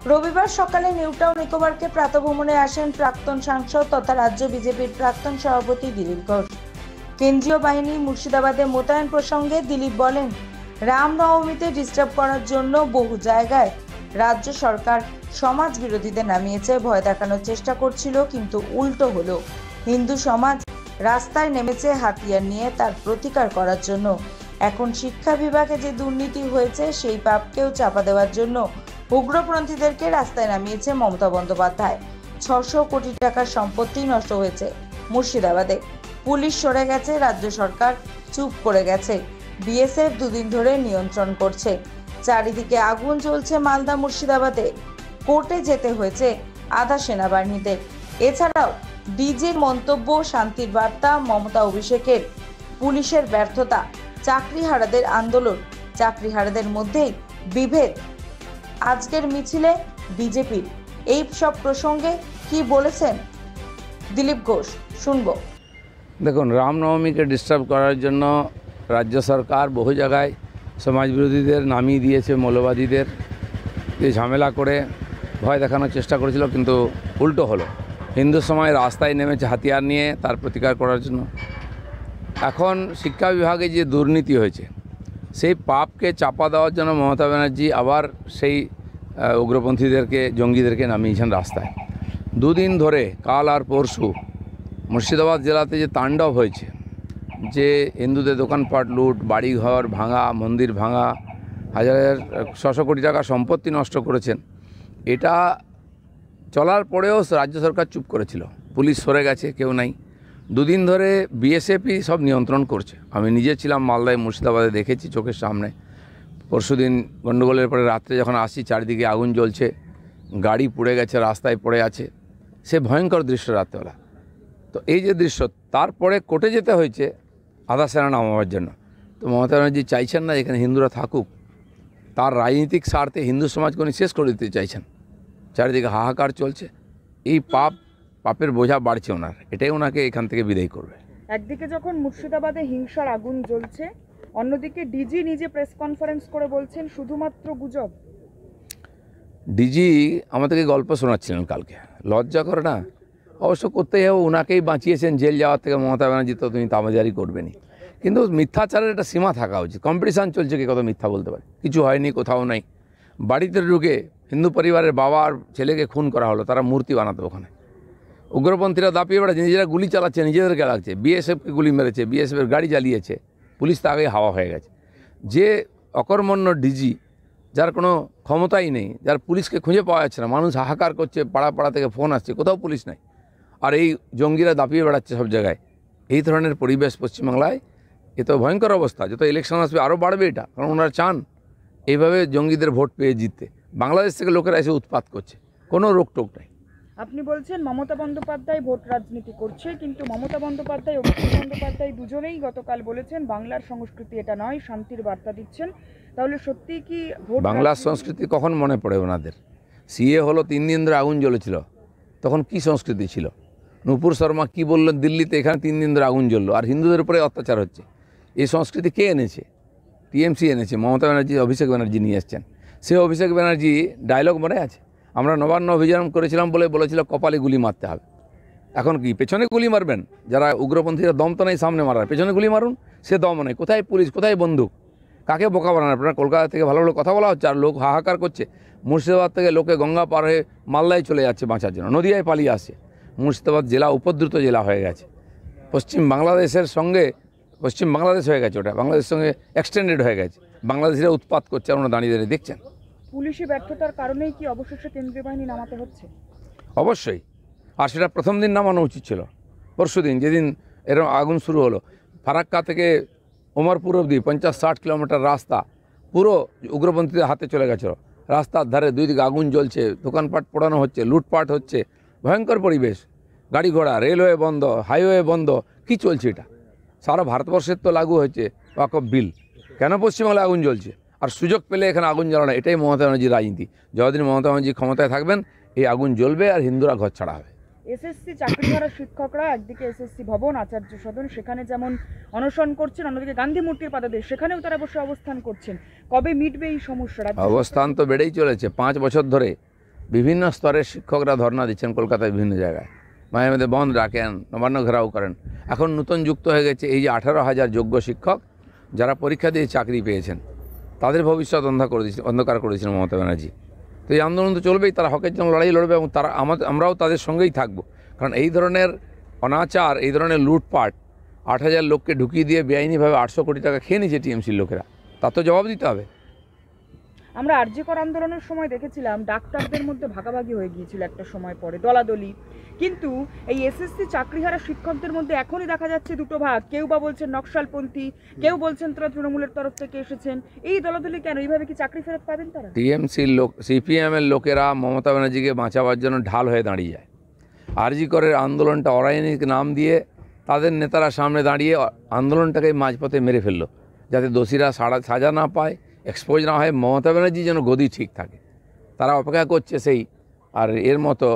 রবিবার সকালে নিউটাউন ইকোপার্কে প্রাতঃভ্রমণে আসেন প্রাক্তন সাংসদ তথা রাজ্য বিজেপির প্রাক্তন সভাপতি দিলীপ ঘোষ। কেন্দ্রীয় বাহিনী মুর্শিদাবাদে মোতায়েন প্রসঙ্গে দিলীপ বলেন, রামনবমীতে ডিস্টার্ব করার জন্য বহু জায়গায় রাজ্য সরকার সমাজ বিরোধীদের নামিয়েছে, ভয় দেখানোর চেষ্টা করছিল, কিন্তু উল্টো হলো। হিন্দু সমাজ রাস্তায় নেমেছে হাতিয়ার নিয়ে তার প্রতিকার করার জন্য। এখন শিক্ষা বিভাগে যে দুর্নীতি হয়েছে সেই পাপকেও চাপা দেওয়ার জন্য উগ্রপন্থীদেরকে রাস্তায় নামিয়েছে মমতা বন্দ্যোপাধ্যায়। 600 কোটি টাকার সম্পত্তি নষ্ট হয়েছে মুর্শিদাবাদে। পুলিশ সরে গেছে, রাজ্য সরকার চুপ করে গেছে। বিএসএফ দুদিন ধরে নিয়ন্ত্রণ করছে। চারিদিকে আগুন জ্বলছে মালদা মুর্শিদাবাদে। কোর্টে যেতে হয়েছে আধা সেনাবাহিনীদের। এছাড়াও ডিজির মন্তব্য, শান্তির বার্তা, মমতা অভিষেকের, পুলিশের ব্যর্থতা, চাকরিহারাদের আন্দোলন, চাকরিহারাদের মধ্যেই বিভেদ। আজকের মিছিলে বিজেপির এই সব প্রসঙ্গে কি বলেছেন দিলীপ ঘোষ, শুনবো। দেখুন, রামনবমীকে ডিস্টার্ব করার জন্য রাজ্য সরকার বহু জায়গায় সমাজ বিরোধীদের নামিয়ে দিয়েছে, মৌলবাদীদের দিয়ে ঝামেলা করে ভয় দেখানোর চেষ্টা করেছিল, কিন্তু উল্টো হলো। হিন্দু সমাজ রাস্তায় নেমেছে হাতিয়ার নিয়ে তার প্রতিকার করার জন্য। এখন শিক্ষা বিভাগে যে দুর্নীতি হয়েছে সেই পাপকে চাপা দেওয়ার জন্য মমতা ব্যানার্জি আবার সেই উগ্রপন্থীদেরকে, জঙ্গিদেরকে নামিয়েছেন রাস্তায়। দুদিন ধরে, কাল আর পরশু, মুর্শিদাবাদ জেলাতে যে তাণ্ডব হয়েছে, যে হিন্দুদের দোকানপাট লুট, বাড়িঘর ভাঙা, মন্দির ভাঙা, 600 কোটি টাকা সম্পত্তি নষ্ট করেছেন, এটা চলার পরেও রাজ্য সরকার চুপ করেছিল। পুলিশ সরে গেছে, কেউ নাই। দুদিন ধরে বিএসএফই সব নিয়ন্ত্রণ করছে। আমি নিজে ছিলাম মালদায়, মুর্শিদাবাদে, দেখেছি চোখের সামনে। পরশুদিন গণ্ডগোলের পরে রাত্রে যখন আসি, চারিদিকে আগুন জ্বলছে, গাড়ি পুড়ে গেছে, রাস্তায় পড়ে আছে। সে ভয়ঙ্কর দৃশ্য রাত্রেবেলা। তো এই যে দৃশ্য, তারপরে কোর্টে যেতে হয়েছে আধা সেনা নামাবার জন্য। তো মমতা ব্যানার্জি চাইছেন না এখানে হিন্দুরা থাকুক। তার রাজনৈতিক স্বার্থে হিন্দু সমাজকে উনি শেষ করে দিতে চাইছেন। চারিদিকে হাহাকার চলছে। এই পাপের বোঝা বাড়ছে ওনার, এটাই ওনাকে এখান থেকে বিদায় করবে। একদিকে যখন মুর্শিদাবাদে হিংসার আগুন জ্বলছে, অন্যদিকে ডিজি নিজে প্রেস কনফারেন্স করে বলছেন শুধুমাত্র গুজব। ডিজি আমাদেরকে গল্প শোনাচ্ছিলেন কালকে, লজ্জা করে না? অবশ্য করতেই হবে, ওনাকেই বাঁচিয়েছেন জেল যাওয়ার থেকে মমতা ব্যানার্জি, তো তুমি তামাজারি করবেনি। কিন্তু মিথ্যাচারের একটা সীমা থাকা উচিত। কম্পিটিশান চলছে, কে কত মিথ্যা বলতে পারে। কিছু হয়নি, কোথাও নাই। বাড়িতে ঢুকে হিন্দু পরিবারের বাবা আর ছেলেকে খুন করা হলো, তারা মূর্তি বানাতো ওখানে। উগ্রপন্থীরা দাপিয়ে বেড়াচ্ছে, নিজেরা গুলি চালাচ্ছে, নিজেদেরকে লাগছে। বিএসএফকে গুলি মেরেছে, বিএসএফের গাড়ি জ্বালিয়েছে, পুলিশ তো আগেই হাওয়া হয়ে গেছে। যে অকর্মণ্য ডিজি, যার কোনো ক্ষমতাই নেই, যার পুলিশকে খুঁজে পাওয়া যাচ্ছে না, মানুষ হাহাকার করছে, পাড়া পাড়া থেকে ফোন আসছে, কোথাও পুলিশ নাই। আর এই জঙ্গিরা দাপিয়ে বেড়াচ্ছে সব জায়গায়। এই ধরনের পরিবেশ পশ্চিমবাংলায়, এ তো ভয়ঙ্কর অবস্থা। যত ইলেকশন আসবে আরও বাড়বে এটা, কারণ ওনারা চান এইভাবে জঙ্গিদের ভোট পেয়ে জিততে। বাংলাদেশ থেকে লোকেরা এসে উৎপাত করছে, কোনো রোকটোক নাই। আপনি বলছেন মমতা বন্দ্যোপাধ্যায় ভোট রাজনীতি করছে, কিন্তু মমতা বন্দ্যোপাধ্যায়, অভিষেক বন্দ্যোপাধ্যায় দুজনেই গতকাল বলেছেন বাংলার সংস্কৃতি এটা নয়, শান্তির বার্তা দিচ্ছেন। তাহলে সত্যি কি ভোট বাংলার সংস্কৃতি কখন মনে পড়ে ওনাদের? সিএ হলো, 3 দিন ধরে আগুন জ্বলেছিল, তখন কি সংস্কৃতি ছিল? নূপুর শর্মা কি বললেন দিল্লিতে, এখানে 3 দিন ধরে আগুন জ্বললো, আর হিন্দুদের উপরে অত্যাচার হচ্ছে। এই সংস্কৃতি কে এনেছে? টিএমসি এনেছে। মমতা ব্যানার্জি, অভিষেক ব্যানার্জি নিয়ে এসছেন। সে অভিষেক ব্যানার্জি ডায়লগ মনে আছে? আমরা নবান্ন অভিযান করেছিলাম বলে বলেছিল কপালে গুলি মারতে হবে। এখন কি পেছনে গুলি মারবেন? যারা উগ্রপন্থীরা দম তো নেই সামনে মারার, পেছনে গুলি মারুন। সে দম নেই। কোথায় পুলিশ, কোথায় বন্দুক? কাকে বোকা বানান আপনারা? কলকাতা থেকে ভালো ভালো কথা বলা হচ্ছে, আর লোক হাহাকার করছে। মুর্শিদাবাদ থেকে লোকে গঙ্গা পার হয়ে মালদায় চলে যাচ্ছে বাঁচার জন্য, নদিয়ায় পালিয়ে আসছে। মুর্শিদাবাদ জেলা উপদ্রুত জেলা হয়ে গেছে। পশ্চিম বাংলাদেশের সঙ্গে, পশ্চিম বাংলাদেশ হয়ে গেছে, ওটা বাংলাদেশের সঙ্গে এক্সটেন্ডেড হয়ে গেছে। বাংলাদেশিরা উৎপাত করছে, আপনারা দাঁড়িয়ে দাঁড়িয়ে দেখছেন। পুলিশি ব্যর্থতার কারণেই কি অবশেষে কেন্দ্রীয় বাহিনী নামাতে হচ্ছে? অবশ্যই। আর সেটা প্রথম দিন নামানো উচিত ছিল। পরশু দিন, যেদিন এরকম আগুন শুরু হলো, ফারাক্কা থেকে ওমরপুর অবধি 50-60 কিলোমিটার রাস্তা পুরো উগ্রপন্থীদের হাতে চলে গেছিলো। রাস্তার ধারে দুই দিকে আগুন জ্বলছে, দোকানপাট পোড়ানো হচ্ছে, লুটপাট হচ্ছে, ভয়ঙ্কর পরিবেশ। গাড়ি ঘোড়া, রেলওয়ে বন্ধ, হাইওয়ে বন্ধ। কি চলছে এটা? সারা ভারতবর্ষের তো লাগু হয়েছে ওয়াকফ বিল, কেন পশ্চিমবাংলায় আগুন জ্বলছে? আর সুযোগ পেলে এখানে আগুন জ্বালানো, এটাই মমতা ব্যানার্জির রাজনীতি। যতদিন মমতা ব্যানার্জি ক্ষমতায় থাকবেন, এই আগুন জ্বলবে আর হিন্দুরা ঘর ছাড়া হবে। এসএসসি চাকরিহারা শিক্ষকরা একদিকে এসএসসি ভবন, আচার্য সদন, সেখানে যেমন অনশন করছেন, অন্যদিকে গান্ধী মূর্তির পাদদেশ, সেখানেও তারা বসে অবস্থান করছেন। কবে মিটবে এই সমস্যা? অবস্থান তো বেড়েই চলেছে। 5 বছর ধরে বিভিন্ন স্তরের শিক্ষকরা ধর্ণা দিচ্ছেন কলকাতায় বিভিন্ন জায়গায়, মাঝে মধ্যে বন্ধ রাখেন, নবান্ন ঘেরাও করেন। এখন নতুন যুক্ত হয়ে গেছে এই যে 18,000 যোগ্য শিক্ষক যারা পরীক্ষা দিয়ে চাকরি পেয়েছেন, তাদের ভবিষ্যৎ অন্ধকার করে দিয়েছেন মমতা ব্যানার্জি। তো এই আন্দোলন তো চলবেই, তারা হকের জন্য লড়াই লড়বে এবং তারা আমরাও তাদের সঙ্গেই থাকবো। কারণ এই ধরনের অনাচার, এই ধরনের লুটপাট, 8,000 লোককে ঢুকিয়ে দিয়ে বেআইনিভাবে 800 কোটি টাকা খেয়ে নিয়েছে টিএমসির লোকেরা, তার তো জবাব দিতে হবে। আমরা আরজিকর আন্দোলনের সময় দেখেছিলাম ডাক্তারদের মধ্যে ভাগাভাগি হয়ে গিয়েছিল একটা সময় পরে, দলাদলি। কিন্তু এই এসএসসি চাকরিহারা শিক্ষকদের মধ্যে এখনই দেখা যাচ্ছে দুটো ভাগ, কেউ বা বলছেন নকশালপন্থী, কেউ বলছেন তারা তৃণমূলের তরফ থেকে এসেছেন। এই দলাদলি কেন? এইভাবে কি চাকরি ফেরত পাবেন তারা? টিএমসির লোক, সিপিএমের লোকেরা মমতা ব্যানার্জিকে বাঁচাবার জন্য ঢাল হয়ে দাঁড়িয়ে যায়। আরজিকরের আন্দোলনটা অরাজনৈতিক নাম দিয়ে তাদের নেতারা সামনে দাঁড়িয়ে আন্দোলনটাকে মাঝপথে মেরে ফেললো, যাতে দোষীরা সাজা না পায়, এক্সপোজ না হয়, মমতা ব্যানার্জি যেন গদি ঠিক থাকে। তারা অপেক্ষা করছে সেই, আর এর মতো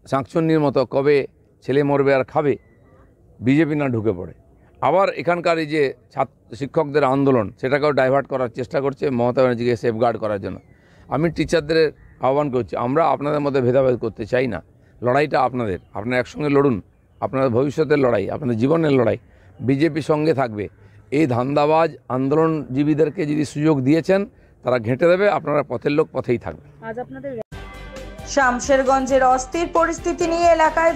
শাঁকচুন্নির মতো কবে ছেলে মরবে আর খাবে, বিজেপি না ঢুকে পড়ে। আবার এখানকার এই যে শিক্ষকদের আন্দোলন, সেটাকেও ডাইভার্ট করার চেষ্টা করছে মমতা ব্যানার্জিকে সেফগার্ড করার জন্য। আমি টিচারদের আহ্বান করছি, আমরা আপনাদের মধ্যে ভেদাভেদ করতে চাই না, লড়াইটা আপনাদের, আপনারা একসঙ্গে লড়ুন, আপনাদের ভবিষ্যতের লড়াই, আপনাদের জীবনের লড়াই। বিজেপি সঙ্গে থাকবে। এই ধান্দাবাজ আন্দোলনজীবীদেরকে যদি সুযোগ দিয়েছেন, তারা ঘেঁটে দেবে, আপনারা পথের লোক পথেই থাকবে। আজ আপনাদের শামশেরগঞ্জের অস্থির পরিস্থিতি নিয়ে এলাকায়